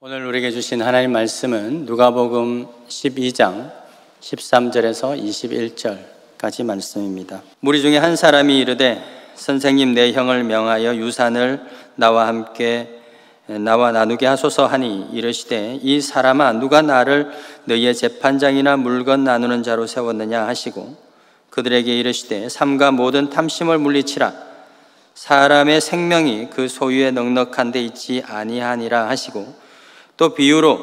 오늘 우리에게 주신 하나님 말씀은 누가복음 12장 13절에서 21절까지 말씀입니다. 무리 중에 한 사람이 이르되 선생님, 내 형을 명하여 유산을 나와 나누게 하소서 하니, 이르시되 이 사람아, 누가 나를 너희의 재판장이나 물건 나누는 자로 세웠느냐 하시고, 그들에게 이르시되 삼가 모든 탐심을 물리치라. 사람의 생명이 그 소유에 넉넉한 데 있지 아니하니라 하시고, 또 비유로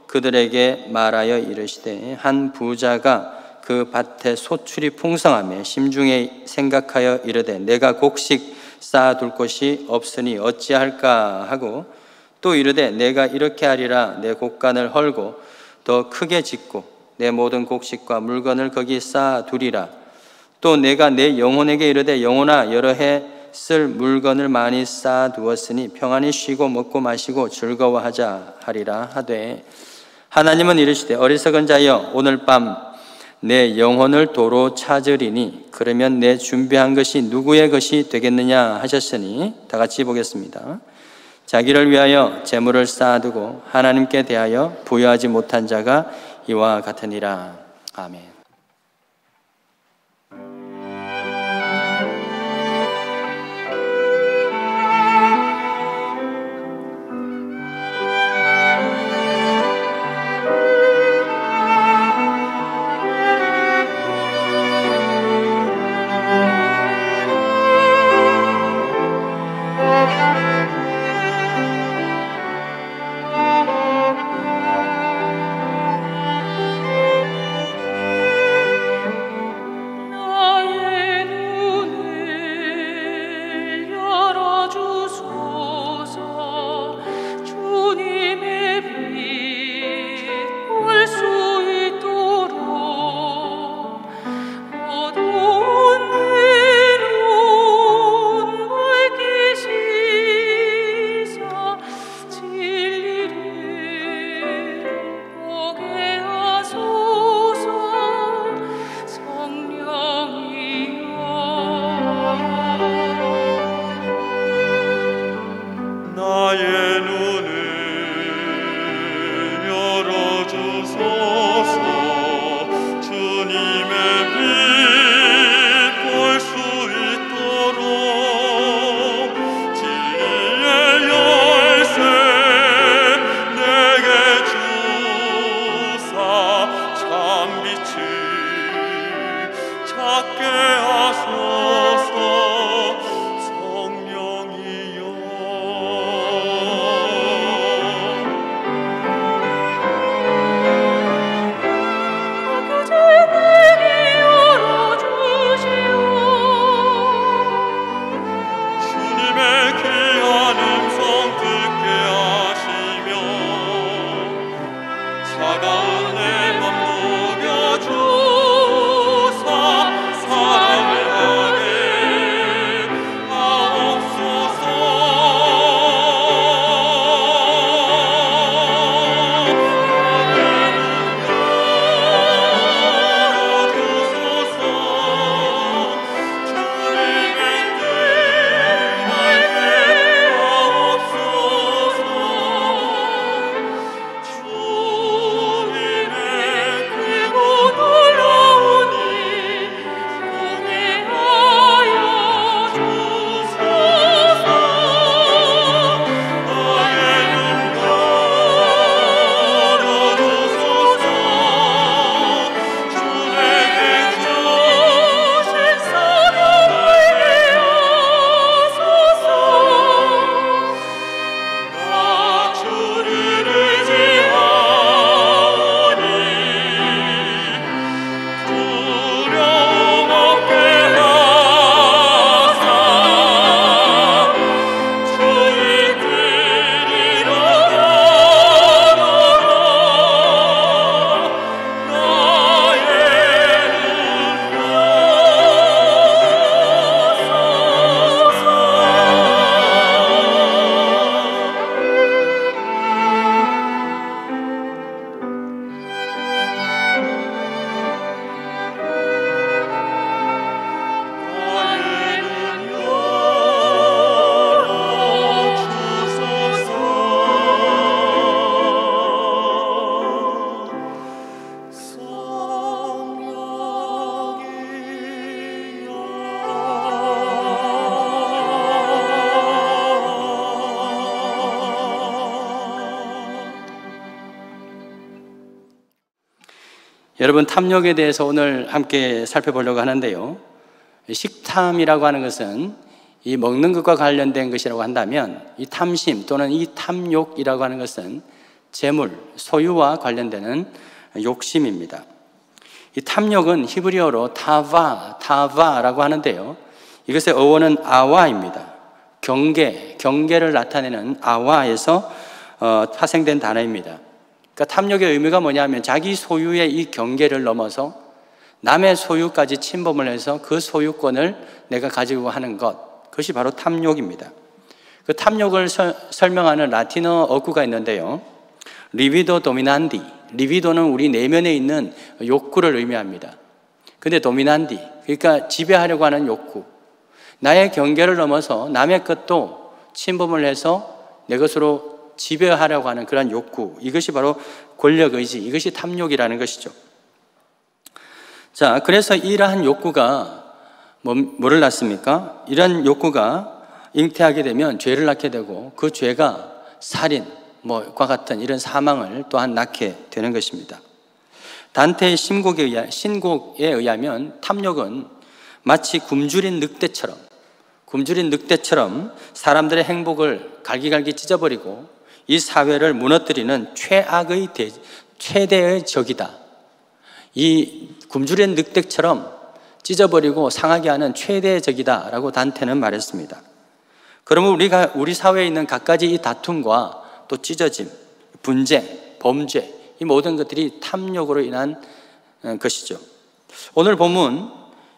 그들에게 말하여 이르시되 한 부자가 그 밭에 소출이 풍성하며 심중에 생각하여 이르되 내가 곡식 쌓아둘 곳이 없으니 어찌할까 하고, 또 이르되 내가 이렇게 하리라. 내 곡간을 헐고 더 크게 짓고 내 모든 곡식과 물건을 거기 쌓아두리라. 또 내가 내 영혼에게 이르되 영혼아, 여러 해 쓸 물건을 많이 쌓아두었으니 평안히 쉬고 먹고 마시고 즐거워하자 하리라 하되, 하나님은 이르시되 어리석은 자여, 오늘 밤 내 영혼을 도로 찾으리니 그러면 내 준비한 것이 누구의 것이 되겠느냐 하셨으니, 다 같이 보겠습니다. 자기를 위하여 재물을 쌓아두고 하나님께 대하여 부여하지 못한 자가 이와 같으니라. 아멘. 여러분, 탐욕에 대해서 오늘 함께 살펴보려고 하는데요. 식탐이라고 하는 것은 이 먹는 것과 관련된 것이라고 한다면, 이 탐심 또는 이 탐욕이라고 하는 것은 재물, 소유와 관련되는 욕심입니다. 이 탐욕은 히브리어로 타바라고 하는데요. 이것의 어원은 아와입니다. 경계를 나타내는 아와에서 파생된 단어입니다. 그러니까 탐욕의 의미가 뭐냐면 자기 소유의 이 경계를 넘어서 남의 소유까지 침범을 해서 그 소유권을 내가 가지고 하는 것, 그것이 바로 탐욕입니다. 그 탐욕을 설명하는 라틴어 어구가 있는데요. 리비도 도미난디. 리비도는 우리 내면에 있는 욕구를 의미합니다. 근데 도미난디, 그러니까 지배하려고 하는 욕구, 나의 경계를 넘어서 남의 것도 침범을 해서 내 것으로 지배하려고 하는 그런 욕구, 이것이 바로 권력의지, 이것이 탐욕이라는 것이죠. 자, 그래서 이러한 욕구가 뭐를 낳습니까? 이러한 욕구가 잉태하게 되면 죄를 낳게 되고, 그 죄가 살인, 과 같은 이런 사망을 또한 낳게 되는 것입니다. 단테의 신곡에 의하면 탐욕은 마치 굶주린 늑대처럼 사람들의 행복을 갈기갈기 찢어버리고 이 사회를 무너뜨리는 최대의 적이다. 이 굶주린 늑대처럼 찢어버리고 상하게 하는 최대의 적이다라고 단테는 말했습니다. 그러면 우리 사회에 있는 갖가지 이 다툼과 또 찢어짐, 분쟁, 범죄, 이 모든 것들이 탐욕으로 인한 것이죠. 오늘 본문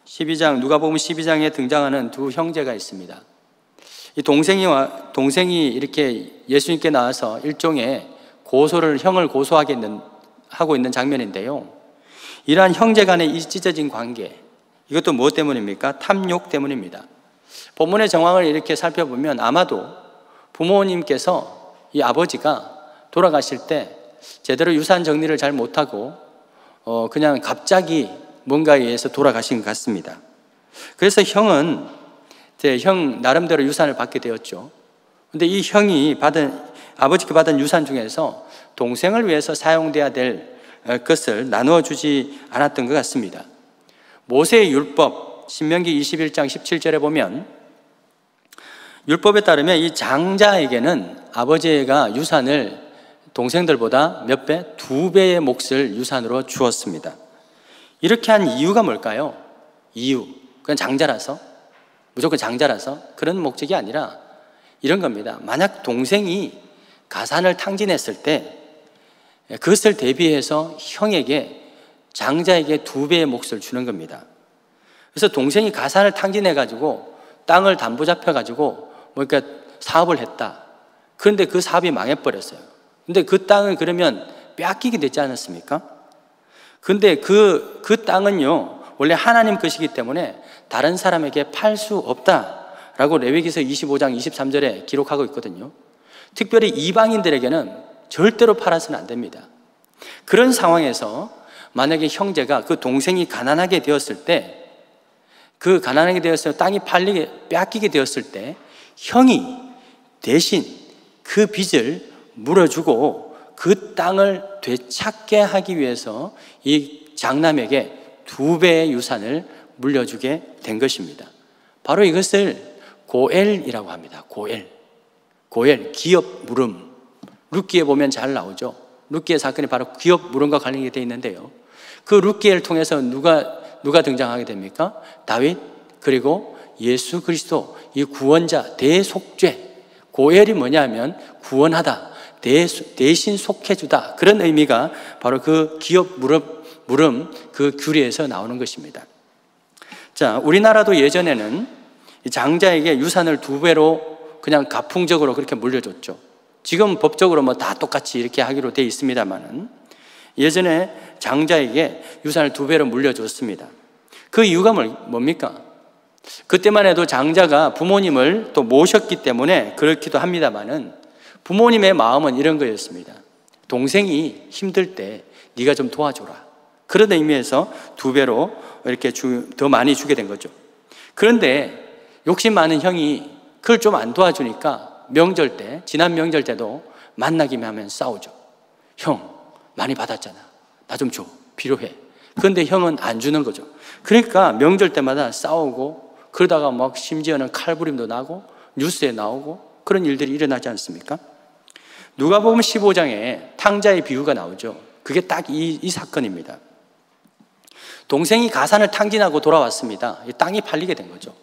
12장, 누가복음 12장에 등장하는 두 형제가 있습니다. 이 동생이 이렇게 예수님께 나와서 일종의 형을 하고 있는 장면인데요. 이러한 형제 간의 이 찢어진 관계, 이것도 무엇 때문입니까? 탐욕 때문입니다. 본문의 정황을 이렇게 살펴보면 아마도 부모님께서, 이 아버지가 돌아가실 때 제대로 유산 정리를 잘 못하고 그냥 갑자기 뭔가에 의해서 돌아가신 것 같습니다. 그래서 형 나름대로 유산을 받게 되었죠. 그런데 이 형이 아버지께 받은 유산 중에서 동생을 위해서 사용돼야 될 것을 나누어 주지 않았던 것 같습니다. 모세의 율법 신명기 21장 17절에 보면, 율법에 따르면 이 장자에게는 아버지가 유산을 동생들보다 몇 배? 2배의 몫을 유산으로 주었습니다. 이렇게 한 이유가 뭘까요? 그냥 장자라서? 무조건 장자라서? 그런 목적이 아니라 이런 겁니다. 만약 동생이 가산을 탕진했을 때 그것을 대비해서 장자에게 2배의 몫을 주는 겁니다. 그래서 동생이 가산을 탕진해가지고 땅을 담보 잡혀가지고 사업을 했다. 그런데 그 사업이 망해버렸어요. 근데 그 땅을 그러면 빼앗기게 되지 않았습니까? 근데 그 땅은요, 원래 하나님 것이기 때문에 다른 사람에게 팔 수 없다라고 레위기서 25장 23절에 기록하고 있거든요. 특별히 이방인들에게는 절대로 팔아서는 안 됩니다. 그런 상황에서 만약에 형제가, 그 동생이 가난하게 되었을 때, 땅이 빼앗기게 되었을 때 형이 대신 그 빚을 물어주고 그 땅을 되찾게 하기 위해서 이 장남에게 2배의 유산을 물려주게 된 것입니다. 바로 이것을 고엘이라고 합니다. 고엘, 기업 물음. 룻기에 보면 잘 나오죠. 룻기의 사건이 바로 기업 물음과 관련이 되어 있는데요. 그 룻기를 통해서 누가 등장하게 됩니까? 다윗, 그리고 예수 그리스도, 이 구원자, 대속죄. 고엘이 뭐냐면 구원하다, 대신 속해주다, 그런 의미가 바로 그 기업 물음 그 규례에서 나오는 것입니다. 자, 우리나라도 예전에는 장자에게 유산을 2배로 그냥 가풍적으로 그렇게 물려줬죠. 지금 법적으로 다 똑같이 이렇게 하기로 되어 있습니다만은 예전에 장자에게 유산을 2배로 물려줬습니다. 그 이유가 뭡니까? 그때만 해도 장자가 부모님을 또 모셨기 때문에 그렇기도 합니다만은 부모님의 마음은 이런 거였습니다. 동생이 힘들 때 네가 좀 도와줘라. 그런 의미에서 2배로 이렇게 더 많이 주게 된 거죠. 그런데 욕심 많은 형이 그걸 좀 안 도와주니까 지난 명절 때도 만나기만 하면 싸우죠. 형, 많이 받았잖아. 나 좀 줘. 필요해. 그런데 형은 안 주는 거죠. 그러니까 명절 때마다 싸우고, 그러다가 막 심지어는 칼부림도 나고 뉴스에 나오고 그런 일들이 일어나지 않습니까? 누가복음 15장에 탕자의 비유가 나오죠. 그게 딱 이 사건입니다. 동생이 가산을 탕진하고 돌아왔습니다. 땅이 팔리게 된 거죠.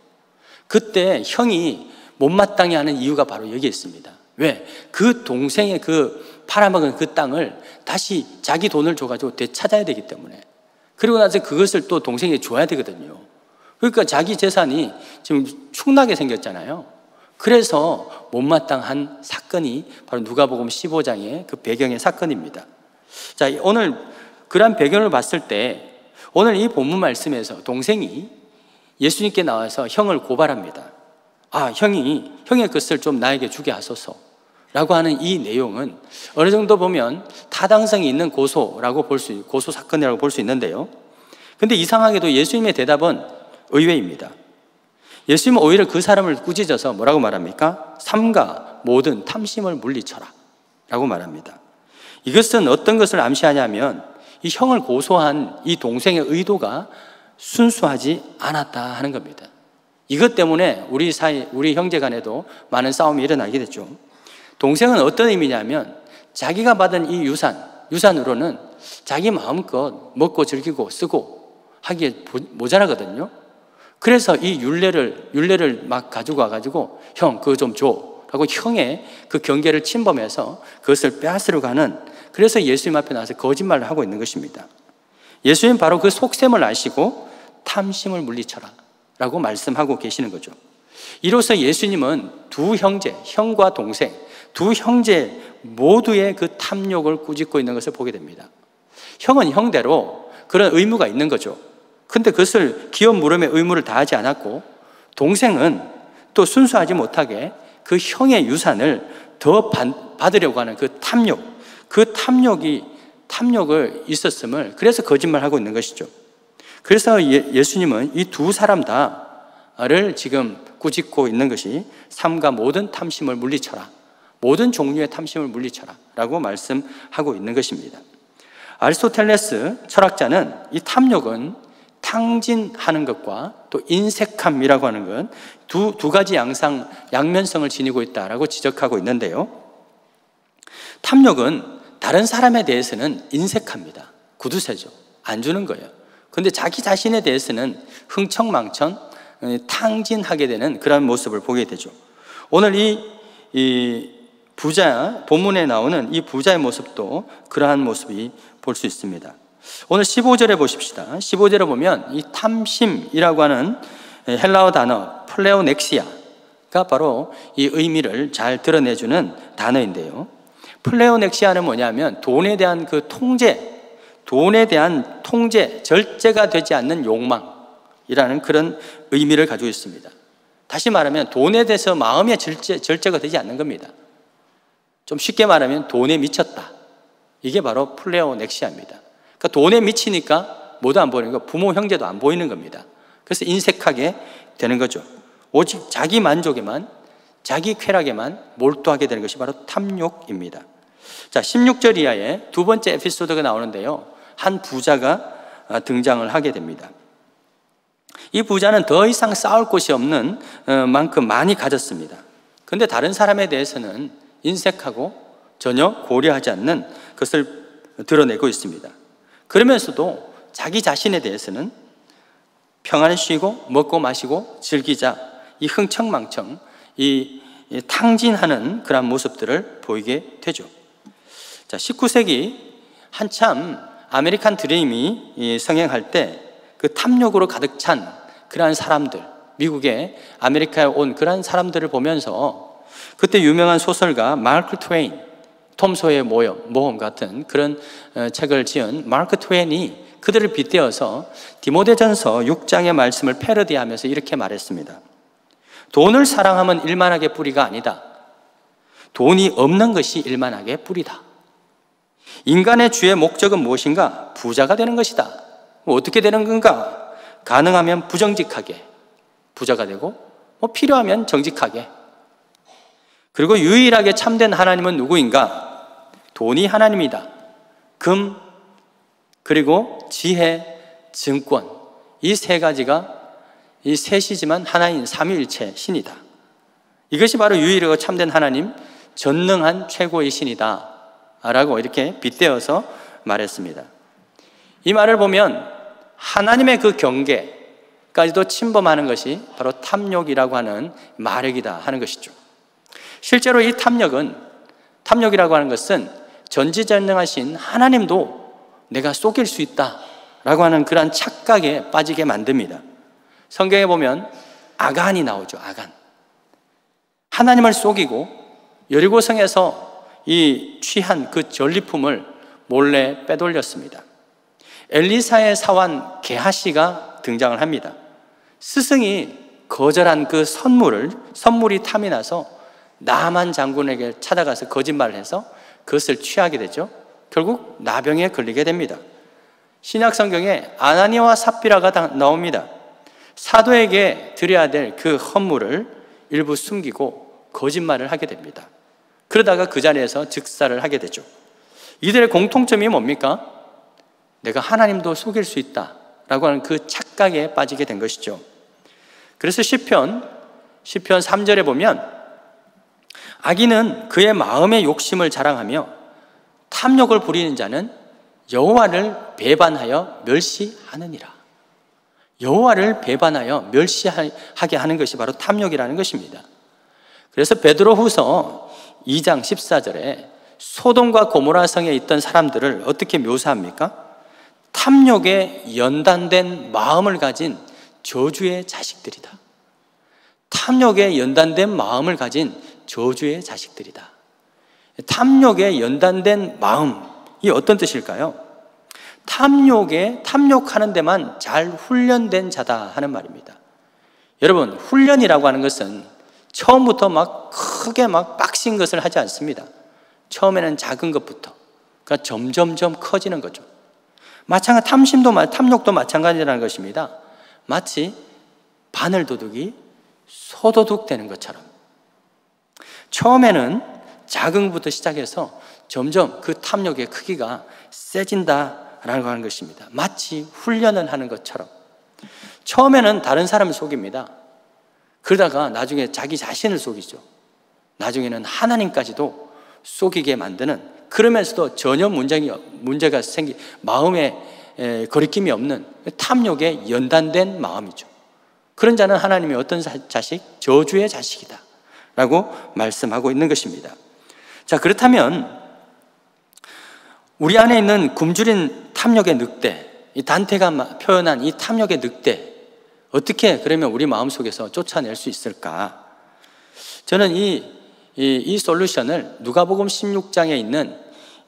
그때 형이 못마땅해 하는 이유가 바로 여기에 있습니다. 왜? 그 동생의 그 팔아먹은 그 땅을 다시 자기 돈을 줘가지고 되찾아야 되기 때문에. 그리고 나서 그것을 또 동생에게 줘야 되거든요. 그러니까 자기 재산이 지금 축나게 생겼잖아요. 그래서 못마땅한 사건이 바로 누가복음 15장의 그 배경의 사건입니다. 자, 오늘 그런 배경을 봤을 때 오늘 이 본문 말씀에서 동생이 예수님께 나와서 형을 고발합니다. 형의 것을 좀 나에게 주게 하소서 라고 하는 이 내용은 어느 정도 보면 타당성이 있는 고소 사건이라고 볼 수 있는데요. 근데 이상하게도 예수님의 대답은 의외입니다. 예수님은 오히려 그 사람을 꾸짖어서 뭐라고 말합니까? 삼가 모든 탐심을 물리쳐라 라고 말합니다. 이것은 어떤 것을 암시하냐면 이 형을 고소한 이 동생의 의도가 순수하지 않았다 하는 겁니다. 이것 때문에 우리 형제 간에도 많은 싸움이 일어나게 됐죠. 동생은 어떤 의미냐면 자기가 받은 이 유산으로는 자기 마음껏 먹고 즐기고 쓰고 하기에 모자라거든요. 그래서 이 율례를 막 가지고 와가지고 형 그거 좀 줘 라고 형의 그 경계를 침범해서 그것을 빼앗으려고 하는, 그래서 예수님 앞에 나와서 거짓말을 하고 있는 것입니다. 예수님 바로 그 속셈을 아시고 탐심을 물리쳐라 라고 말씀하고 계시는 거죠. 이로써 예수님은 두 형제, 형과 동생, 두 형제 모두의 그 탐욕을 꾸짖고 있는 것을 보게 됩니다. 형은 형대로 그런 의무가 있는 거죠. 근데 그것을 기업 물음의 의무를 다하지 않았고, 동생은 또 순수하지 못하게 그 형의 유산을 더 받으려고 하는 그 탐욕을 있었음을, 그래서 거짓말하고 있는 것이죠. 그래서 예수님은 이 두 사람 다를 지금 꾸짖고 있는 것이 삼가 모든 탐심을 물리쳐라, 모든 종류의 탐심을 물리쳐라 라고 말씀하고 있는 것입니다. 아리스토텔레스 철학자는 이 탐욕은 탕진하는 것과 또 인색함이라고 하는 것, 두 가지 양면성을 지니고 있다라고 지적하고 있는데요. 탐욕은 다른 사람에 대해서는 인색합니다. 구두쇠죠. 안 주는 거예요. 그런데 자기 자신에 대해서는 흥청망청 탕진하게 되는 그런 모습을 보게 되죠. 오늘 이 부자, 본문에 나오는 이 부자의 모습도 그러한 모습이 볼 수 있습니다. 오늘 15절에 보십시다. 15절에 보면 이 탐심이라고 하는 헬라어 단어 플레오넥시아가 바로 이 의미를 잘 드러내주는 단어인데요. 플레오넥시아는 뭐냐면 돈에 대한 통제, 절제가 되지 않는 욕망이라는 그런 의미를 가지고 있습니다. 다시 말하면 돈에 대해서 마음의 절제가 되지 않는 겁니다. 좀 쉽게 말하면 돈에 미쳤다. 이게 바로 플레오넥시아입니다. 그러니까 돈에 미치니까 뭐도 안 보이는 거, 부모 형제도 안 보이는 겁니다. 그래서 인색하게 되는 거죠. 오직 자기 만족에만, 자기 쾌락에만 몰두하게 되는 것이 바로 탐욕입니다. 자, 16절 이하에 두 번째 에피소드가 나오는데요. 한 부자가 등장을 하게 됩니다. 이 부자는 더 이상 싸울 곳이 없는 만큼 많이 가졌습니다. 그런데 다른 사람에 대해서는 인색하고 전혀 고려하지 않는 것을 드러내고 있습니다. 그러면서도 자기 자신에 대해서는 평안히 쉬고 먹고 마시고 즐기자, 이 흥청망청, 이 탕진하는 그런 모습들을 보이게 되죠. 자, 19세기 한참 아메리칸 드림이 성행할 때 그 탐욕으로 가득 찬 그러한 사람들, 미국에 아메리카에 온 그러한 사람들을 보면서 그때 유명한 소설가 마크 트웨인, 톰 소의 모험 같은 그런 책을 지은 마크 트웨인이 그들을 빗대어서 디모데전서 6장의 말씀을 패러디하면서 이렇게 말했습니다. 돈을 사랑하면 일만하게 뿌리가 아니다. 돈이 없는 것이 일만하게 뿌리다. 인간의 주의 목적은 무엇인가? 부자가 되는 것이다. 어떻게 되는 건가? 가능하면 부정직하게 부자가 되고, 필요하면 정직하게. 그리고 유일하게 참된 하나님은 누구인가? 돈이 하나님이다. 금, 그리고 지혜, 증권, 이 세 가지가 이 셋이지만 하나인 삼위일체 신이다. 이것이 바로 유일하고 참된 하나님, 전능한 최고의 신이다 라고 이렇게 빗대어서 말했습니다. 이 말을 보면 하나님의 그 경계까지도 침범하는 것이 바로 탐욕이라고 하는 마력이다 하는 것이죠. 실제로 이 탐욕이라고 하는 것은 전지전능하신 하나님도 내가 속일 수 있다라고 하는 그러한 착각에 빠지게 만듭니다. 성경에 보면 아간이 나오죠. 아간. 하나님을 속이고 여리고성에서 이 취한 그 전리품을 몰래 빼돌렸습니다. 엘리사의 사환 게하시가 등장을 합니다. 스승이 거절한 그 선물이 탐이 나서 나만 장군에게 찾아가서 거짓말을 해서 그것을 취하게 되죠. 결국 나병에 걸리게 됩니다. 신약 성경에 아나니아와 삽비라가 나옵니다. 사도에게 드려야 될 그 헌물을 일부 숨기고 거짓말을 하게 됩니다. 그러다가 그 자리에서 즉사를 하게 되죠. 이들의 공통점이 뭡니까? 내가 하나님도 속일 수 있다라고 하는 그 착각에 빠지게 된 것이죠. 그래서 시편 3절에 보면 악인은 그의 마음의 욕심을 자랑하며 탐욕을 부리는 자는 여호와를 배반하여 멸시하느니라. 여호와를 배반하여 멸시하게 하는 것이 바로 탐욕이라는 것입니다. 그래서 베드로후서 2장 14절에 소돔과 고모라 성에 있던 사람들을 어떻게 묘사합니까? 탐욕에 연단된 마음을 가진 저주의 자식들이다. 탐욕에 연단된 마음을 가진 저주의 자식들이다. 탐욕에 연단된 마음이 어떤 뜻일까요? 탐욕하는 데만 잘 훈련된 자다 하는 말입니다. 여러분, 훈련이라고 하는 것은 처음부터 막 크게 막 빡신 것을 하지 않습니다. 처음에는 작은 것부터, 그러니까 점점점 커지는 거죠. 탐욕도 마찬가지라는 것입니다. 마치 바늘도둑이 소도둑 되는 것처럼 처음에는 작은 것부터 시작해서 점점 그 탐욕의 크기가 세진다라고 하는 것입니다. 마치 훈련을 하는 것처럼 처음에는 다른 사람을 속입니다. 그러다가 나중에 자기 자신을 속이죠. 나중에는 하나님까지도 속이게 만드는, 그러면서도 전혀 문제가 마음에 거리낌이 없는 탐욕에 연단된 마음이죠. 그런 자는 하나님이 어떤 자식? 저주의 자식이다 라고 말씀하고 있는 것입니다. 자, 그렇다면 우리 안에 있는 굶주린 탐욕의 늑대, 이 단테가 표현한 이 탐욕의 늑대, 어떻게 그러면 우리 마음속에서 쫓아낼 수 있을까? 저는 이 솔루션을 누가복음 16장에 있는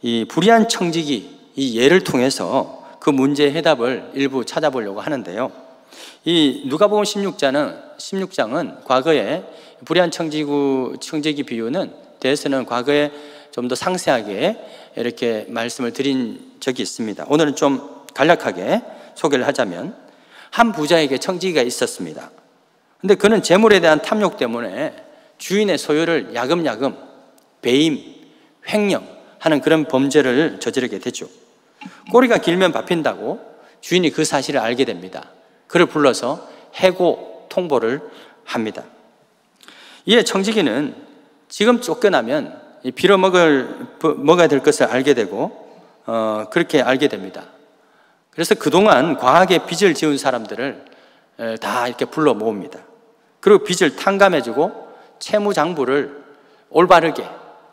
이 불의한 청지기 이 예를 통해서 그 문제의 해답을 일부 찾아보려고 하는데요. 이 누가복음 16장은 과거에 불의한 청지기 비유는 대해서는 과거에 좀 더 상세하게 이렇게 말씀을 드린 적이 있습니다. 오늘은 좀 간략하게 소개를 하자면, 한 부자에게 청지기가 있었습니다. 근데 그는 재물에 대한 탐욕 때문에 주인의 소유를 야금야금 배임, 횡령하는 그런 범죄를 저지르게 되죠. 꼬리가 길면 밟힌다고 주인이 그 사실을 알게 됩니다. 그를 불러서 해고 통보를 합니다. 이에 청지기는 지금 쫓겨나면 빌어먹어야 될 것을 알게 되고 그렇게 알게 됩니다. 그래서 그동안 과하게 빚을 지은 사람들을 다 이렇게 불러 모읍니다. 그리고 빚을 탕감해주고 채무장부를 올바르게,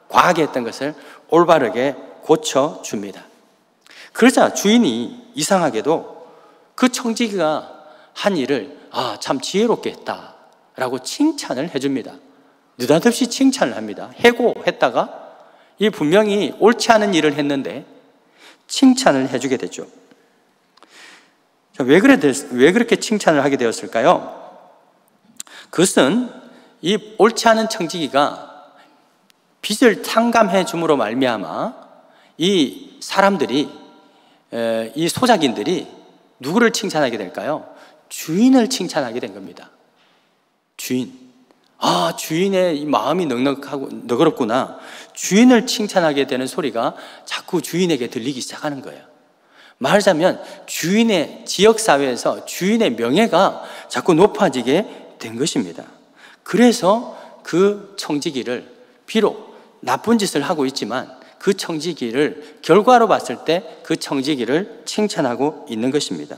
과하게 했던 것을 올바르게 고쳐줍니다. 그러자 주인이 이상하게도 그 청지기가 한 일을 참 지혜롭게 했다라고 칭찬을 해줍니다. 느닷없이 칭찬을 합니다. 해고했다가 이 분명히 옳지 않은 일을 했는데 칭찬을 해주게 되죠. 왜 그렇게 칭찬을 하게 되었을까요? 그것은 이 옳지 않은 청지기가 빚을 탕감해 줌으로 말미암아 이 사람들이, 이 소작인들이 누구를 칭찬하게 될까요? 주인을 칭찬하게 된 겁니다. 주인. 주인의 마음이 너그럽구나. 주인을 칭찬하게 되는 소리가 자꾸 주인에게 들리기 시작하는 거예요. 말하자면 주인의 지역사회에서 주인의 명예가 자꾸 높아지게 된 것입니다. 그래서 그 청지기를 비록 나쁜 짓을 하고 있지만 그 청지기를 결과로 봤을 때 그 청지기를 칭찬하고 있는 것입니다.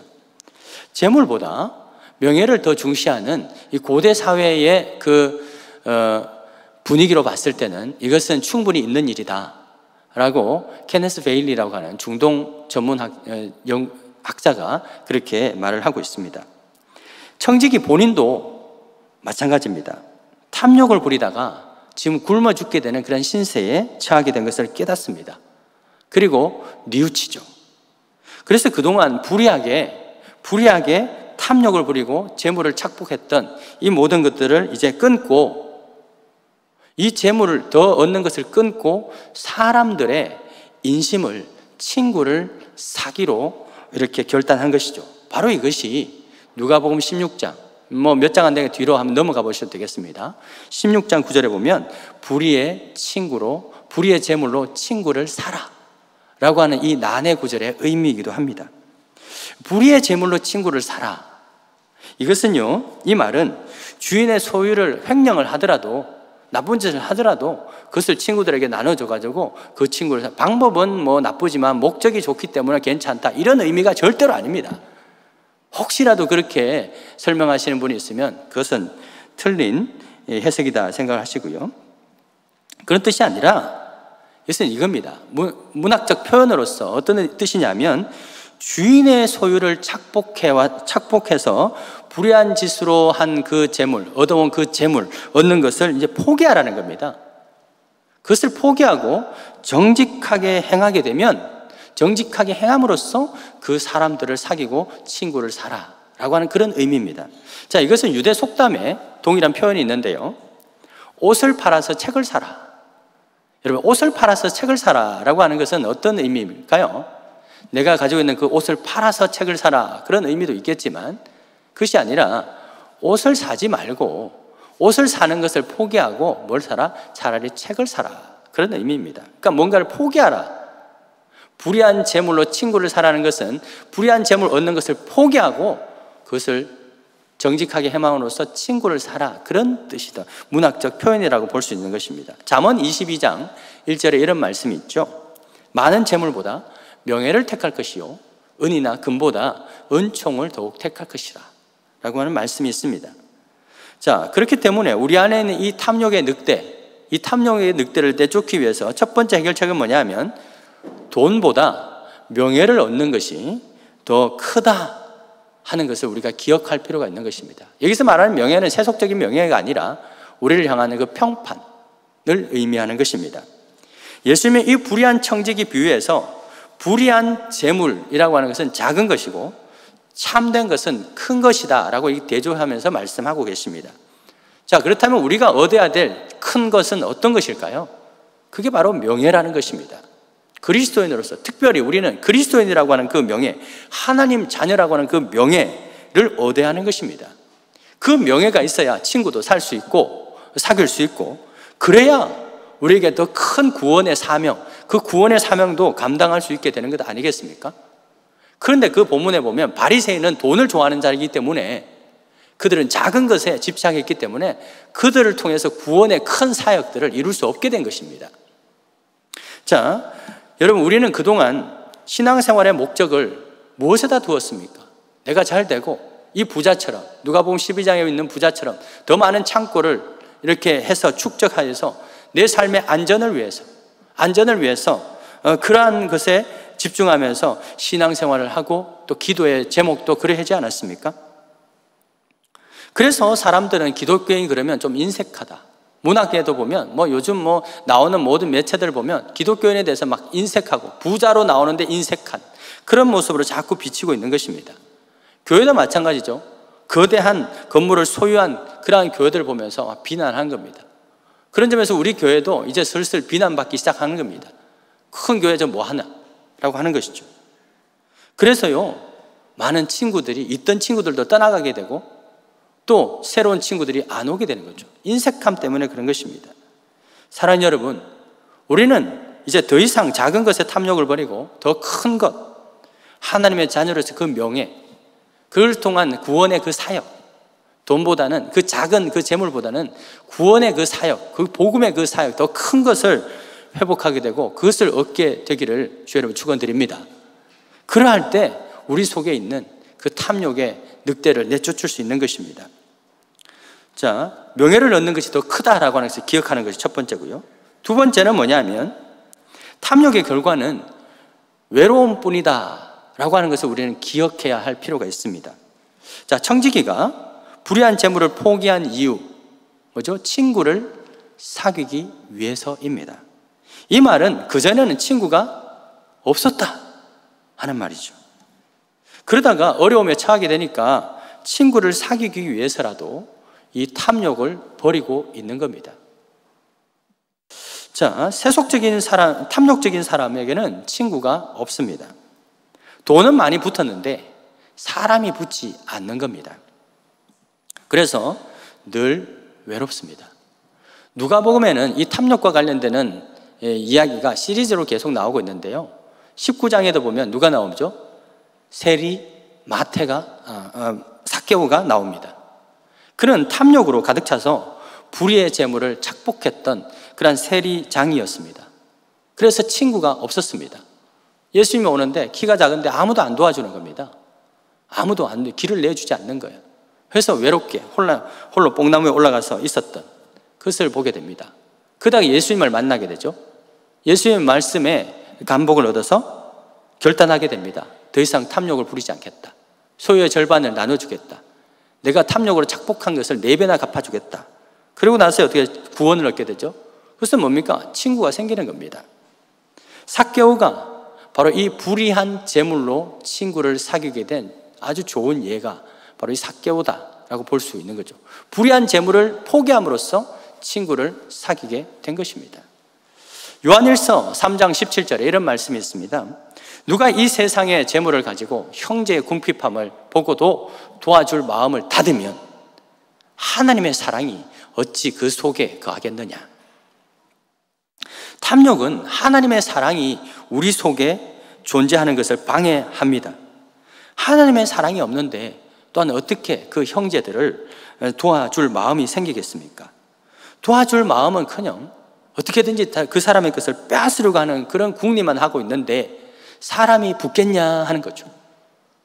재물보다 명예를 더 중시하는 이 고대 사회의 분위기로 봤을 때는 이것은 충분히 있는 일이다 라고 케네스 베일리라고 하는 중동 전문 학자가 그렇게 말을 하고 있습니다. 청지기 본인도 마찬가지입니다. 탐욕을 부리다가 지금 굶어 죽게 되는 그런 신세에 처하게 된 것을 깨닫습니다. 그리고 뉘우치죠. 그래서 그동안 불의하게 탐욕을 부리고 재물을 착복했던 이 모든 것들을 이제 끊고, 이 재물을 더 얻는 것을 끊고 사람들의 인심을, 친구를 사기로 이렇게 결단한 것이죠. 바로 이것이 누가복음 16장, 몇 장 안 되게 뒤로 한번 넘어가 보셔도 되겠습니다. 16장 9절에 보면 불의의 재물로 친구를 사라 라고 하는 이 난해 구절의 의미이기도 합니다. 불의의 재물로 친구를 사라. 이것은요, 이 말은 주인의 소유를 횡령을 하더라도, 나쁜 짓을 하더라도 그것을 친구들에게 나눠줘가지고 그 친구를, 방법은 나쁘지만 목적이 좋기 때문에 괜찮다, 이런 의미가 절대로 아닙니다. 혹시라도 그렇게 설명하시는 분이 있으면 그것은 틀린 해석이다 생각하시고요. 그런 뜻이 아니라 이것은 이겁니다. 문학적 표현으로서 어떤 뜻이냐면 주인의 소유를 착복해서 불의한 짓으로 한 그 재물, 얻어온 그 재물, 얻는 것을 이제 포기하라는 겁니다. 그것을 포기하고 정직하게 행하게 되면, 정직하게 행함으로써 그 사람들을 사귀고 친구를 사라라고 하는 그런 의미입니다. 자, 이것은 유대 속담에 동일한 표현이 있는데요. 옷을 팔아서 책을 사라. 여러분, 옷을 팔아서 책을 사라라고 하는 것은 어떤 의미일까요? 내가 가지고 있는 그 옷을 팔아서 책을 사라, 그런 의미도 있겠지만 그것이 아니라 옷을 사지 말고 옷을 사는 것을 포기하고 뭘 사라? 차라리 책을 사라, 그런 의미입니다. 그러니까 뭔가를 포기하라. 불의한 재물로 친구를 사라는 것은 불의한 재물 얻는 것을 포기하고 그것을 정직하게 행함으로써 친구를 사라, 그런 뜻이다. 문학적 표현이라고 볼 수 있는 것입니다. 잠언 22장 1절에 이런 말씀이 있죠. 많은 재물보다 명예를 택할 것이요 은이나 금보다 은총을 더욱 택할 것이라 라고 하는 말씀이 있습니다. 자, 그렇기 때문에 우리 안에 있는 이 탐욕의 늑대를 내쫓기 위해서 첫 번째 해결책은 뭐냐면 돈보다 명예를 얻는 것이 더 크다 하는 것을 우리가 기억할 필요가 있는 것입니다. 여기서 말하는 명예는 세속적인 명예가 아니라 우리를 향하는 그 평판을 의미하는 것입니다. 예수님의 이 불의한 청지기 비유에서 불의한 재물이라고 하는 것은 작은 것이고 참된 것은 큰 것이다 라고 대조하면서 말씀하고 계십니다. 자, 그렇다면 우리가 얻어야 될 큰 것은 어떤 것일까요? 그게 바로 명예라는 것입니다. 그리스도인으로서, 특별히 우리는 그리스도인이라고 하는 그 명예, 하나님 자녀라고 하는 그 명예를 얻어야 하는 것입니다. 그 명예가 있어야 친구도 살 수 있고 사귈 수 있고, 그래야 우리에게 더 큰 구원의 사명, 그 구원의 사명도 감당할 수 있게 되는 것 아니겠습니까? 그런데 그 본문에 보면 바리새인은 돈을 좋아하는 자이기 때문에, 그들은 작은 것에 집착했기 때문에 그들을 통해서 구원의 큰 사역들을 이룰 수 없게 된 것입니다. 자, 여러분, 우리는 그동안 신앙생활의 목적을 무엇에다 두었습니까? 내가 잘 되고 이 부자처럼, 누가복음 12장에 있는 부자처럼 더 많은 창고를 이렇게 해서 축적하여서 내 삶의 안전을 위해서 그러한 것에 집중하면서 신앙생활을 하고 또 기도의 제목도 그러하지 않았습니까? 그래서 사람들은 기독교인 그러면 좀 인색하다. 문학에도 보면 요즘 나오는 모든 매체들 보면 기독교인에 대해서 막 인색하고 부자로 나오는데 인색한 그런 모습으로 자꾸 비치고 있는 것입니다. 교회도 마찬가지죠. 거대한 건물을 소유한 그러한 교회들을 보면서 비난한 겁니다. 그런 점에서 우리 교회도 이제 슬슬 비난받기 시작하는 겁니다. 큰 교회 좀 뭐 하나? 라고 하는 것이죠. 그래서요, 많은 친구들이, 있던 친구들도 떠나가게 되고 또 새로운 친구들이 안 오게 되는 거죠. 인색함 때문에 그런 것입니다. 사랑하는 여러분, 우리는 이제 더 이상 작은 것에 탐욕을 버리고 더 큰 것, 하나님의 자녀로서 그 명예, 그걸 통한 구원의 그 사역, 돈보다는, 그 작은 그 재물보다는 구원의 그 사역, 그 복음의 그 사역, 더 큰 것을 회복하게 되고 그것을 얻게 되기를 주 여러분 축원드립니다. 그러할 때 우리 속에 있는 그 탐욕의 늑대를 내쫓을 수 있는 것입니다. 자, 명예를 얻는 것이 더 크다라고 하는 것을 기억하는 것이 첫 번째고요. 두 번째는 뭐냐면 탐욕의 결과는 외로움뿐이다 라고 하는 것을 우리는 기억해야 할 필요가 있습니다. 자, 청지기가 불의한 재물을 포기한 이유 뭐죠? 친구를 사귀기 위해서입니다. 이 말은 그전에는 친구가 없었다 하는 말이죠. 그러다가 어려움에 처하게 되니까 친구를 사귀기 위해서라도 이 탐욕을 버리고 있는 겁니다. 자, 세속적인 사람, 탐욕적인 사람에게는 친구가 없습니다. 돈은 많이 붙었는데 사람이 붙지 않는 겁니다. 그래서 늘 외롭습니다. 누가복음에는 이 탐욕과 관련되는 이야기가 시리즈로 계속 나오고 있는데요. 19장에도 보면 누가 나오죠? 세리, 삭개오가 나옵니다. 그는 탐욕으로 가득 차서 불의의 재물을 착복했던 그런 세리장이었습니다. 그래서 친구가 없었습니다. 예수님이 오는데 키가 작은데 아무도 안 도와주는 겁니다. 아무도 길을 내주지 않는 거예요. 그래서 외롭게 홀로 뽕나무에 올라가서 있었던 그것을 보게 됩니다. 그러다가 예수님을 만나게 되죠. 예수님의 말씀에 감복을 얻어서 결단하게 됩니다. 더 이상 탐욕을 부리지 않겠다. 소유의 절반을 나눠주겠다. 내가 탐욕으로 착복한 것을 4배나 갚아주겠다. 그리고 나서 어떻게 구원을 얻게 되죠? 그것은 뭡니까? 친구가 생기는 겁니다. 삭개오가 바로 이 불의한 재물로 친구를 사귀게 된 아주 좋은 예가 바로 이 삭개오다라고 볼 수 있는 거죠. 불의한 재물을 포기함으로써 친구를 사귀게 된 것입니다. 요한일서 3장 17절에 이런 말씀이 있습니다. 누가 이 세상의 재물을 가지고 형제의 궁핍함을 보고도 도와줄 마음을 닫으면 하나님의 사랑이 어찌 그 속에 거하겠느냐. 탐욕은 하나님의 사랑이 우리 속에 존재하는 것을 방해합니다. 하나님의 사랑이 없는데 또한 어떻게 그 형제들을 도와줄 마음이 생기겠습니까? 도와줄 마음은커녕 어떻게든지 그 사람의 것을 빼앗으려고 하는 그런 궁리만 하고 있는데 사람이 붙겠냐 하는 거죠.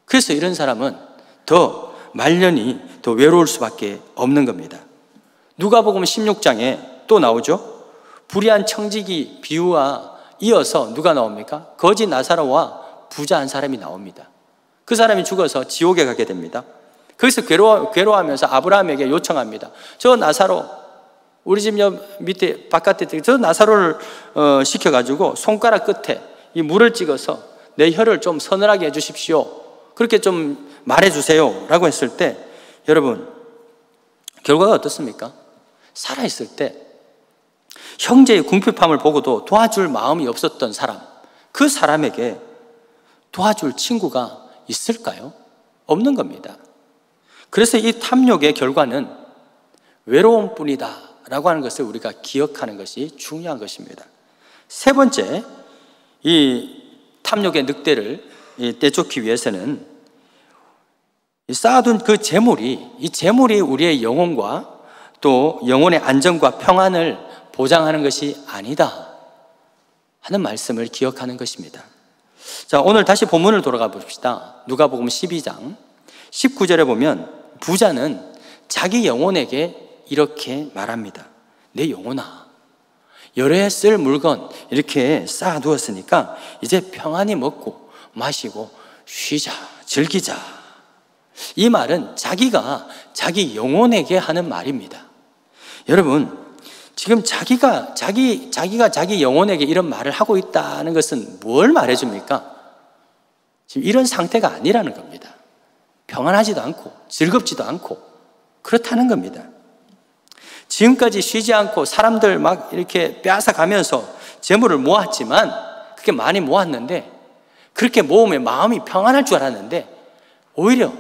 그래서 이런 사람은 더 말년이 더 외로울 수밖에 없는 겁니다. 누가복음 16장에 또 나오죠. 불의한 청지기 비유와 이어서 누가 나옵니까? 거지 나사로와 부자 한 사람이 나옵니다. 그 사람이 죽어서 지옥에 가게 됩니다. 거기서 괴로워하면서 아브라함에게 요청합니다. 저 나사로, 우리 집 옆 밑에 바깥에 저 나사로를 시켜가지고 손가락 끝에 이 물을 찍어서 내 혀를 좀 서늘하게 해주십시오. 그렇게 좀 말해주세요 라고 했을 때 여러분 결과가 어떻습니까? 살아있을 때 형제의 궁핍함을 보고도 도와줄 마음이 없었던 사람, 그 사람에게 도와줄 친구가 있을까요? 없는 겁니다. 그래서 이 탐욕의 결과는 외로움뿐이다 라고 하는 것을 우리가 기억하는 것이 중요한 것입니다. 세 번째, 이 탐욕의 늑대를 떼쫓기 위해서는 쌓아둔 그 재물이, 이 재물이 우리의 영혼과 또 영혼의 안정과 평안을 보장하는 것이 아니다 하는 말씀을 기억하는 것입니다. 자, 오늘 다시 본문을 돌아가 봅시다. 누가복음 12장 19절에 보면 부자는 자기 영혼에게 이렇게 말합니다. 내 영혼아, 여러 해 쓸 물건 이렇게 쌓아두었으니까 이제 평안히 먹고 마시고 쉬자, 즐기자. 이 말은 자기가 자기 영혼에게 하는 말입니다. 여러분, 지금 자기가 자기 영혼에게 이런 말을 하고 있다는 것은 뭘 말해줍니까? 지금 이런 상태가 아니라는 겁니다. 평안하지도 않고 즐겁지도 않고 그렇다는 겁니다. 지금까지 쉬지 않고 사람들 막 이렇게 빼앗아 가면서 재물을 모았지만 그렇게 많이 모았는데 그렇게 모으면 마음이 평안할 줄 알았는데 오히려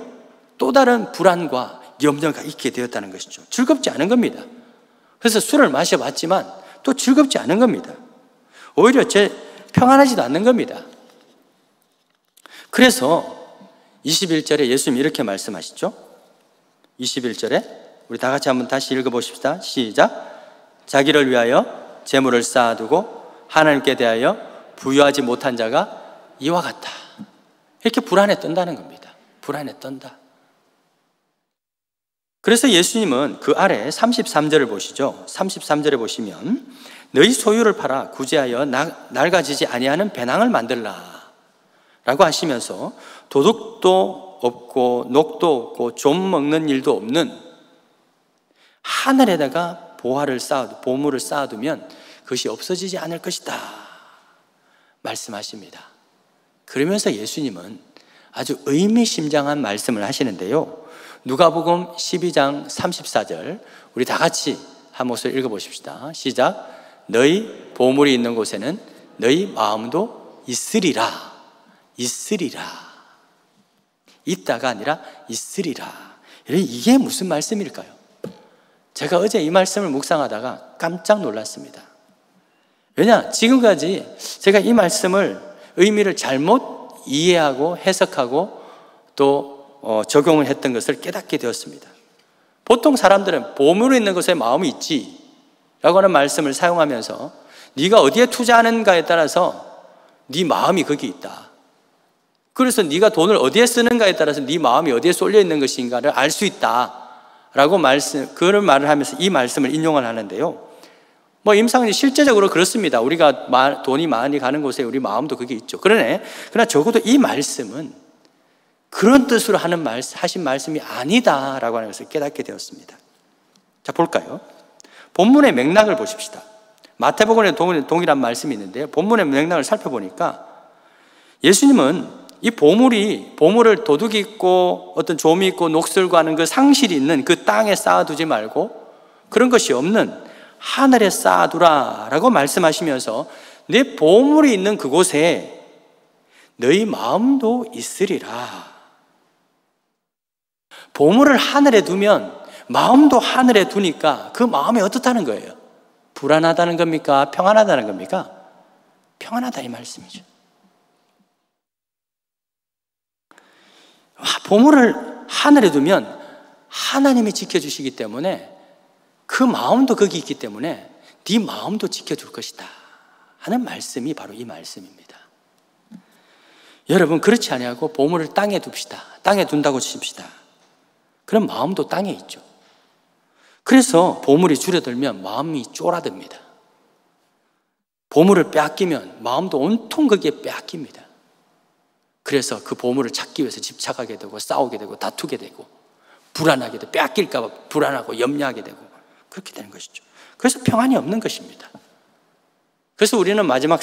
또 다른 불안과 염려가 있게 되었다는 것이죠. 즐겁지 않은 겁니다. 그래서 술을 마셔봤지만 또 즐겁지 않은 겁니다. 오히려 평안하지도 않는 겁니다. 그래서 21절에 예수님이 이렇게 말씀하시죠. 21절에 우리 다 같이 한번 다시 읽어보십시다. 시작. 자기를 위하여 재물을 쌓아두고 하나님께 대하여 부유하지 못한 자가 이와 같다. 이렇게 불안에 떤다는 겁니다. 불안에 떤다. 그래서 예수님은 그 아래 33절을 보시죠. 33절에 보시면 너희 소유를 팔아 구제하여 낡아지지 아니하는 배낭을 만들라 라고 하시면서 도둑도 없고 녹도 없고 좀 먹는 일도 없는 하늘에다가 보물을 쌓아두면 그것이 없어지지 않을 것이다 말씀하십니다. 그러면서 예수님은 아주 의미심장한 말씀을 하시는데요, 누가복음 12장 34절 우리 다 같이 한 목소리 읽어보십시다. 시작. 너희 보물이 있는 곳에는 너희 마음도 있으리라. 있으리라. 있다가 아니라 있으리라. 이게 무슨 말씀일까요? 제가 어제 이 말씀을 묵상하다가 깜짝 놀랐습니다. 왜냐? 지금까지 제가 이 말씀을 의미를 잘못 이해하고 해석하고 또 적용을 했던 것을 깨닫게 되었습니다. 보통 사람들은 보물이 있는 것에 마음이 있지 라고 하는 말씀을 사용하면서 네가 어디에 투자하는가에 따라서 네 마음이 거기 있다. 그래서 네가 돈을 어디에 쓰는가에 따라서 네 마음이 어디에 쏠려 있는 것인가를 알 수 있다 라고 그런 말을 하면서 이 말씀을 인용을 하는데요, 임상은 실제적으로 그렇습니다. 우리가 돈이 많이 가는 곳에 우리 마음도 그게 있죠. 그러나 적어도 이 말씀은 그런 뜻으로 하신 말씀이 아니다라고 하는 것을 깨닫게 되었습니다. 자, 볼까요? 본문의 맥락을 보십시다. 마태복음에 동일한 말씀이 있는데요, 본문의 맥락을 살펴보니까 예수님은 이 보물을 도둑이 있고 어떤 좀이 있고 녹슬고 하는 그 상실이 있는 그 땅에 쌓아두지 말고 그런 것이 없는 하늘에 쌓아두라 라고 말씀하시면서 내 보물이 있는 그곳에 너희 마음도 있으리라. 보물을 하늘에 두면 마음도 하늘에 두니까 그 마음이 어떻다는 거예요? 불안하다는 겁니까? 평안하다는 겁니까? 평안하다 이 말씀이죠. 보물을 하늘에 두면 하나님이 지켜주시기 때문에 그 마음도 거기 있기 때문에 네 마음도 지켜줄 것이다 하는 말씀이 바로 이 말씀입니다. 여러분, 그렇지 아니하고 보물을 땅에 둡시다. 땅에 둔다고 치십시다. 그럼 마음도 땅에 있죠. 그래서 보물이 줄어들면 마음이 쫄아듭니다. 보물을 빼앗기면 마음도 온통 거기에 빼앗깁니다. 그래서 그 보물을 찾기 위해서 집착하게 되고 싸우게 되고 다투게 되고 불안하게 되고 빼앗길까 봐 불안하고 염려하게 되고 그렇게 되는 것이죠. 그래서 평안이 없는 것입니다. 그래서 우리는 마지막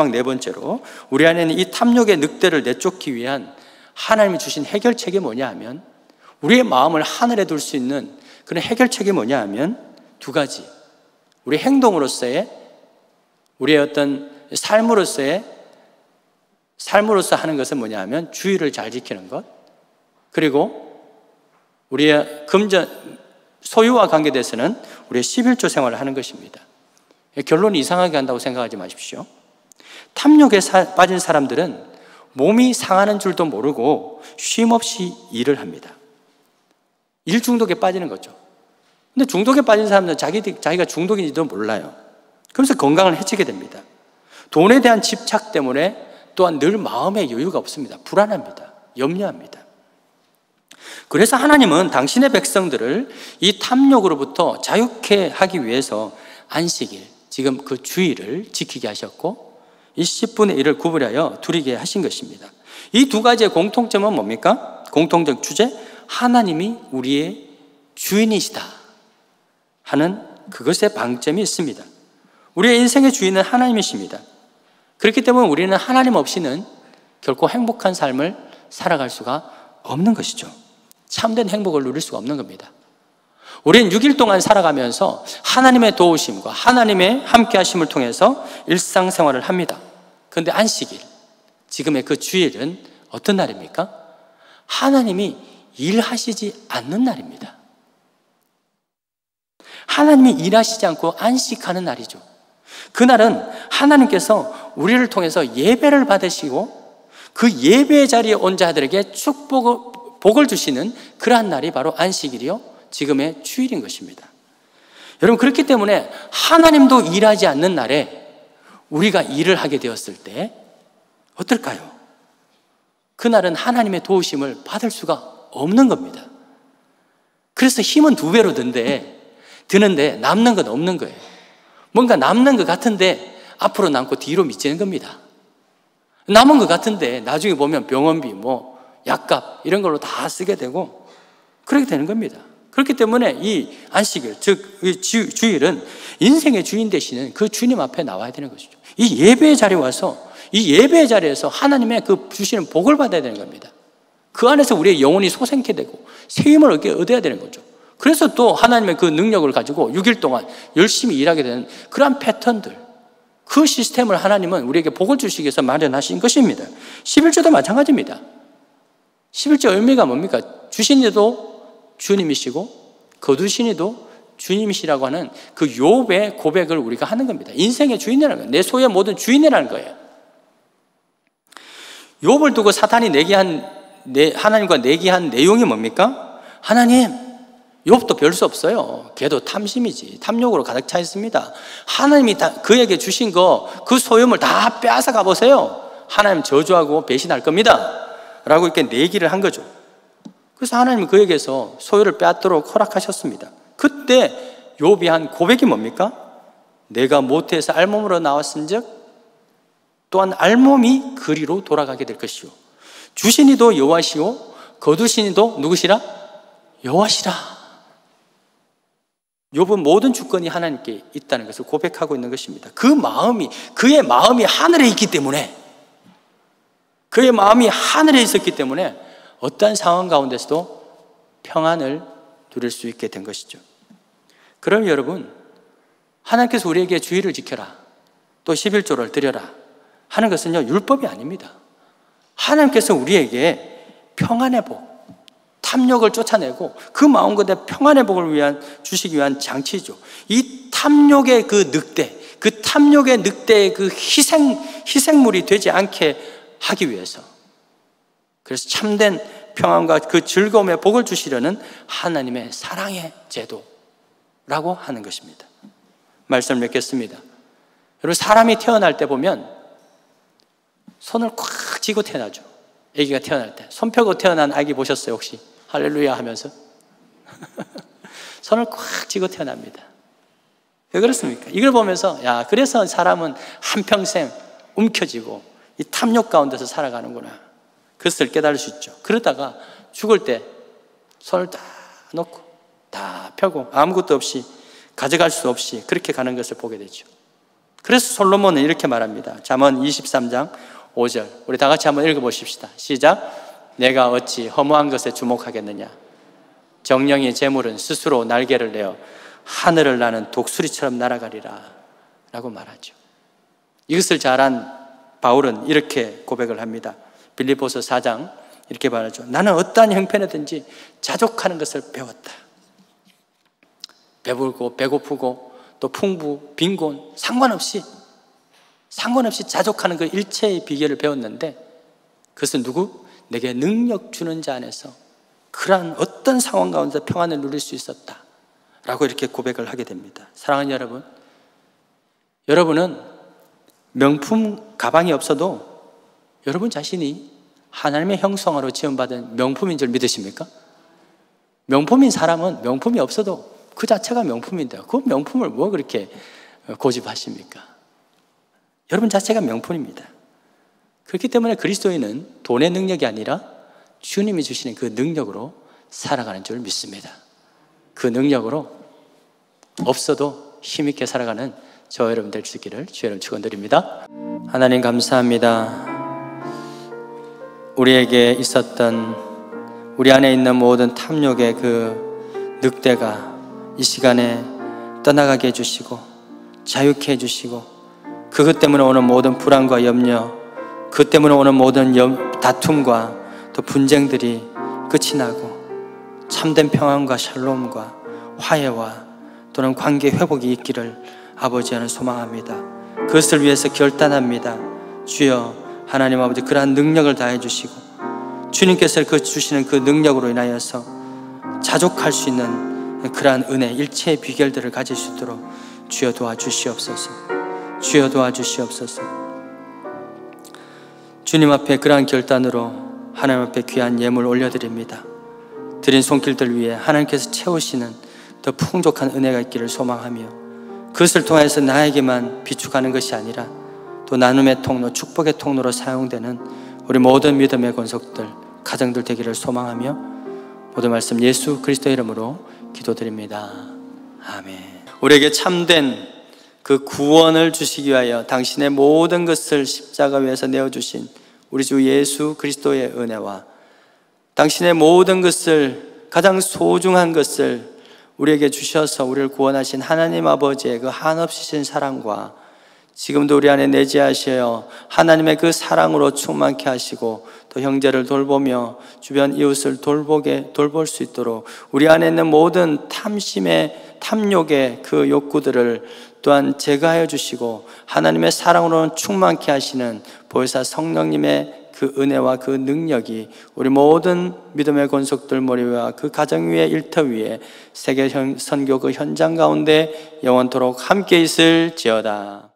네 번째로 우리 안에는 이 탐욕의 늑대를 내쫓기 위한 하나님이 주신 해결책이 뭐냐 하면, 우리의 마음을 하늘에 둘 수 있는 그런 해결책이 뭐냐 하면 두 가지. 우리 행동으로서의, 우리의 어떤 삶으로서 하는 것은 뭐냐 하면 주의를 잘 지키는 것, 그리고 우리의 소유와 관계돼서는 우리의 11조 생활을 하는 것입니다. 결론이 이상하게 한다고 생각하지 마십시오. 탐욕에 빠진 사람들은 몸이 상하는 줄도 모르고 쉼없이 일을 합니다. 일 중독에 빠지는 거죠. 근데 중독에 빠진 사람들은 자기가 중독인지도 몰라요. 그러면서 건강을 해치게 됩니다. 돈에 대한 집착 때문에 또한 늘 마음의 여유가 없습니다. 불안합니다. 염려합니다. 그래서 하나님은 당신의 백성들을 이 탐욕으로부터 자유케 하기 위해서 안식일, 지금 그 주일을 지키게 하셨고 이 10분의 1을 구분하여 두리게 하신 것입니다. 이 두 가지의 공통점은 뭡니까? 공통적 주제, 하나님이 우리의 주인이시다 하는 그것의 방점이 있습니다. 우리의 인생의 주인은 하나님이십니다. 그렇기 때문에 우리는 하나님 없이는 결코 행복한 삶을 살아갈 수가 없는 것이죠. 참된 행복을 누릴 수가 없는 겁니다. 우리는 6일 동안 살아가면서 하나님의 도우심과 하나님의 함께 하심을 통해서 일상생활을 합니다. 그런데 안식일, 지금의 그 주일은 어떤 날입니까? 하나님이 일하시지 않는 날입니다. 하나님이 일하시지 않고 안식하는 날이죠. 그날은 하나님께서 우리를 통해서 예배를 받으시고 그 예배 자리에 온 자들에게 복을 주시는 그러한 날이 바로 안식일이요, 지금의 주일인 것입니다. 여러분, 그렇기 때문에 하나님도 일하지 않는 날에 우리가 일을 하게 되었을 때 어떨까요? 그날은 하나님의 도우심을 받을 수가 없는 겁니다. 그래서 힘은 2배로 드는데 남는 건 없는 거예요. 뭔가 남는 것 같은데 앞으로 남고 뒤로 미치는 겁니다. 남은 것 같은데 나중에 보면 병원비, 약값 이런 걸로 다 쓰게 되고 그렇게 되는 겁니다. 그렇기 때문에 이 안식일, 즉 주일은 인생의 주인 되시는 그 주님 앞에 나와야 되는 것이죠. 이 예배의 자리에 와서 이 예배의 자리에서 하나님의 그 주시는 복을 받아야 되는 겁니다. 그 안에서 우리의 영혼이 솟게 되고 새 힘을 얻어야 되는 거죠. 그래서 또 하나님의 그 능력을 가지고 6일 동안 열심히 일하게 되는 그러한 패턴들, 그 시스템을 하나님은 우리에게 복을 주시기 위해서 마련하신 것입니다. 11조도 마찬가지입니다. 11조 의미가 뭡니까? 주신 이도 주님이시고 거두신 이도 주님이시라고 하는 그 욥의 고백을 우리가 하는 겁니다. 인생의 주인이라는 거예요. 내 소유의 모든 주인이라는 거예요. 욥을 두고 사탄이 하나님과 내기한 내용이 뭡니까? 하나님, 욥도 별 수 없어요. 걔도 탐심이지, 탐욕으로 가득 차 있습니다. 하나님이 그에게 주신 그 소유물 다 빼앗아 가보세요. 하나님 저주하고 배신할 겁니다 라고 이렇게 내기를 한 거죠. 그래서 하나님은 그에게서 소유를 빼앗도록 허락하셨습니다. 그때 욥이 한 고백이 뭡니까? 내가 모태에서 알몸으로 나왔은즉 또한 알몸이 그리로 돌아가게 될 것이요, 주신 이도 여호와시요 거두신 이도 누구시라? 여호와시라. 욥은 모든 주권이 하나님께 있다는 것을 고백하고 있는 것입니다. 그의 마음이 하늘에 있기 때문에, 그의 마음이 하늘에 있었기 때문에 어떠한 상황 가운데서도 평안을 누릴 수 있게 된 것이죠. 그럼 여러분, 하나님께서 우리에게 주의를 지켜라, 또 11조를 드려라 하는 것은요, 율법이 아닙니다. 하나님께서 우리에게 평안의 복, 탐욕을 쫓아내고 그 마음 가운데 평안의 복을 주시기 위한 장치죠. 이 탐욕의 그 늑대, 그 탐욕의 늑대의 그 희생물이 되지 않게 하기 위해서, 그래서 참된 평안과 그 즐거움의 복을 주시려는 하나님의 사랑의 제도라고 하는 것입니다. 말씀을 맺겠습니다. 여러분, 사람이 태어날 때 보면 손을 꽉 쥐고 태어나죠. 아기가 태어날 때 손 펴고 태어난 아기 보셨어요 혹시? 할렐루야 하면서 손을 꽉 쥐고 태어납니다. 왜 그렇습니까? 이걸 보면서 그래서 사람은 한평생 움켜쥐고 이 탐욕 가운데서 살아가는구나, 그것을 깨달을 수 있죠. 그러다가 죽을 때 손을 다 놓고 다 펴고 아무것도 없이, 가져갈 수 없이 그렇게 가는 것을 보게 되죠. 그래서 솔로몬은 이렇게 말합니다. 잠언 23장 5절, 우리 다 같이 한번 읽어보십시다. 시작. 내가 어찌 허무한 것에 주목하겠느냐? 정령의 재물은 스스로 날개를 내어 하늘을 나는 독수리처럼 날아가리라 라고 말하죠. 이것을 잘한 바울은 이렇게 고백을 합니다. 빌립보서 4장 이렇게 말하죠. 나는 어떠한 형편이든지 자족하는 것을 배웠다. 배불고 배고프고 또 풍부, 빈곤 상관없이 자족하는 그 일체의 비결을 배웠는데, 그것은 누구? 내게 능력 주는 자 안에서 그러한 어떤 상황 가운데 평안을 누릴 수 있었다 라고 이렇게 고백을 하게 됩니다. 사랑하는 여러분, 여러분은 명품 가방이 없어도 여러분 자신이 하나님의 형상으로 지음받은 명품인 줄 믿으십니까? 명품인 사람은 명품이 없어도 그 자체가 명품인데요, 그 명품을 뭐 그렇게 고집하십니까? 여러분 자체가 명품입니다. 그렇기 때문에 그리스도인은 돈의 능력이 아니라 주님이 주시는 그 능력으로 살아가는 줄 믿습니다. 그 능력으로 없어도 힘있게 살아가는 저 여러분 될 수 있기를 주의 이름으로 축원드립니다. 하나님 감사합니다. 우리에게 있었던, 우리 안에 있는 모든 탐욕의 그 늑대가 이 시간에 떠나가게 해주시고 자유케 해주시고, 그것 때문에 오는 모든 불안과 염려, 그 때문에 오는 모든 다툼과 또 분쟁들이 끝이 나고 참된 평안과 샬롬과 화해와 또는 관계 회복이 있기를 아버지 안에 소망합니다. 그것을 위해서 결단합니다. 주여, 하나님 아버지 그러한 능력을 다해 주시고 주님께서 주시는 그 능력으로 인하여서 자족할 수 있는 그러한 은혜, 일체의 비결들을 가질 수 있도록 주여 도와주시옵소서. 주여 도와주시옵소서. 주님 앞에 그러한 결단으로 하나님 앞에 귀한 예물 올려드립니다. 드린 손길들 위해 하나님께서 채우시는 더 풍족한 은혜가 있기를 소망하며 그것을 통해서 나에게만 비축하는 것이 아니라 또 나눔의 통로, 축복의 통로로 사용되는 우리 모든 믿음의 권속들, 가정들 되기를 소망하며 모든 말씀 예수 그리스도의 이름으로 기도드립니다. 아멘. 우리에게 참된 그 구원을 주시기 위하여 당신의 모든 것을 십자가 위에서 내어주신 우리 주 예수 그리스도의 은혜와 당신의 모든 것을, 가장 소중한 것을 우리에게 주셔서 우리를 구원하신 하나님 아버지의 그 한없으신 사랑과 지금도 우리 안에 내재하셔 하나님의 그 사랑으로 충만케 하시고 또 형제를 돌보며 주변 이웃을 돌볼 수 있도록 우리 안에 있는 모든 탐욕의 그 욕구들을 또한 제거하여 주시고 하나님의 사랑으로 충만케 하시는 보혜사 성령님의 그 은혜와 그 능력이 우리 모든 믿음의 권속들 머리 위와 그 가정 위에 일터 위에 세계 선교 그 현장 가운데 영원토록 함께 있을지어다.